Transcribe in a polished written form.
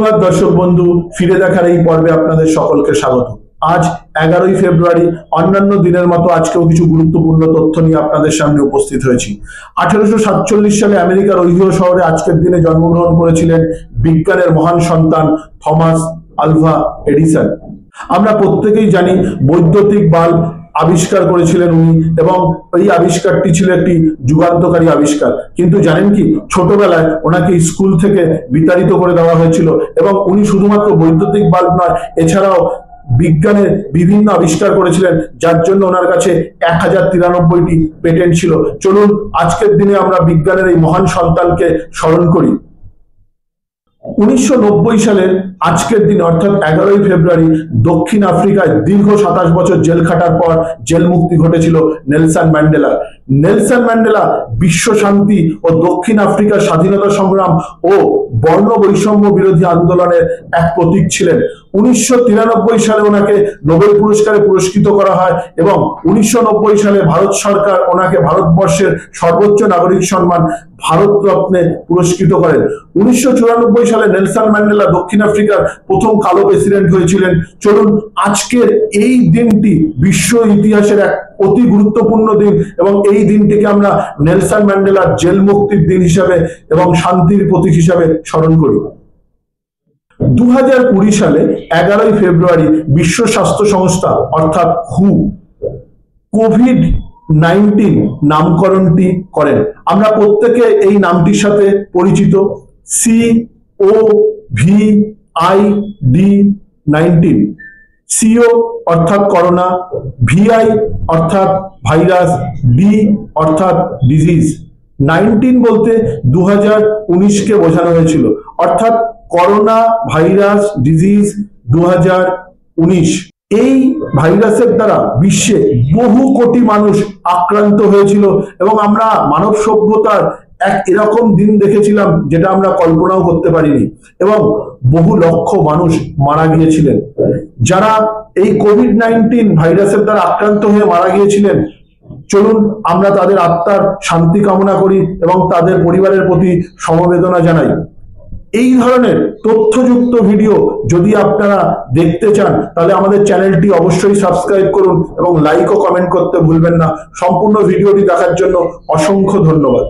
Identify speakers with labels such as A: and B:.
A: সুপ্রভাত দর্শক বন্ধু, ফিরে দেখার এই পর্বে আপনাদের সকলকে স্বাগত। আজ 11ই ফেব্রুয়ারি। অন্যান্য দিনের মতো আজকেও কিছু গুরুত্বপূর্ণ তথ্য নিয়ে আপনাদের সামনে উপস্থিত হয়েছি। 1847 সালে আমেরিকার ওহিও শহরে আজকের দিনে জন্মগ্রহণ করেছিলেন বিজ্ঞানের মহান সন্তান থমাস আলভা এডিসন। আমরা প্রত্যেকেই জানি বৈদ্যুতিক বাল্ব আবিষ্কার করেছিলেন উনি, এবং এই আবিষ্কারটি ছিল একটি যুগান্তকারী আবিষ্কার। কিন্তু জানেন কি, ছোটবেলায় ওনাকে স্কুল থেকে বিতাড়িত করে দেওয়া হয়েছিল, এবং উনি শুধুমাত্র বৈদ্যুতিক বাল্ব নয়, এছাড়াও বিজ্ঞানের বিভিন্ন আবিষ্কার করেছিলেন, যার জন্য ওনার কাছে 1093টি পেটেন্ট ছিল। চলুন আজকের দিনে আমরা বিজ্ঞানের এই মহান সন্তানকে স্মরণ করি। 1990 সালের আজকের দিন অর্থাৎ 11ই ফেব্রুয়ারি দক্ষিণ আফ্রিকায় দীর্ঘ 27 বছর জেল খাটার পর জেল মুক্তি ঘটেছিল নেলসন ম্যান্ডেলা। নেলসন ম্যান্ডেলা বিশ্ব শান্তি ও দক্ষিণ আফ্রিকার স্বাধীনতা সংগ্রাম ও বর্ণ বৈষম্য বিরোধী আন্দোলনের এক প্রতীক ছিলেন। 1993 সালে ওনাকে নোবেল পুরস্কারে পুরস্কৃত করা হয়, এবং 1990 সালে ভারত সরকার ওনাকে ভারতবর্ষের সর্বোচ্চ নাগরিক সম্মান ভারত রত্নে পুরস্কৃত করেন। 1994 সালে নেলসন ম্যান্ডেলা দক্ষিণ আফ্রিকার প্রথম কালো প্রেসিডেন্ট হয়েছিলেন। চলুন আজকের এই দিনটি বিশ্ব ইতিহাসের এক অতি গুরুত্বপূর্ণ দিন, এবং এই দিনটিকে আমরা নেলসন ম্যান্ডেলার জেল মুক্তির দিন হিসাবে এবং শান্তির প্রতীক হিসাবে স্মরণ করি। 2020 সালে 11ই ফেব্রুয়ারি বিশ্ব স্বাস্থ্য সংস্থা অর্থাৎ হু কোভিড-19 নামকরণটি করেন। আমরা প্রত্যেকে এই নামটির সাথে পরিচিত। COVID-19, সিও অর্থাৎ করোনা, ভিআই অর্থাৎ ভাইরাস, ডি অর্থাৎ ডিজিজ। 19 বলতে 2019কে বোঝানো হয়েছিল, অর্থাৎ করোনা ভাইরাস ডিজিজ 2019। এই ভাইরাসের দ্বারা বিশ্বে বহু কোটি মানুষ আক্রান্ত হয়েছিল, এবং আমরা মানব সভ্যতার এক এরকম দিন দেখেছিলাম যেটা আমরা কল্পনাও করতে পারিনি, এবং বহু লক্ষ মানুষ মারা গিয়েছিলেন। যারা এই COVID-19 ভাইরাসের দ্বারা আক্রান্ত হয়ে মারা গিয়েছিলেন, চলুন আমরা তাদের আত্মার শান্তি কামনা করি এবং তাদের পরিবারের প্রতি সমবেদনা জানাই। এই ধরনের তথ্যযুক্ত ভিডিও যদি আপনারা দেখতে চান, তাহলে আমাদের চ্যানেলটি অবশ্যই সাবস্ক্রাইব করুন এবং লাইক ও কমেন্ট করতে ভুলবেন না। সম্পূর্ণ ভিডিওটি দেখার জন্য অসংখ্য ধন্যবাদ।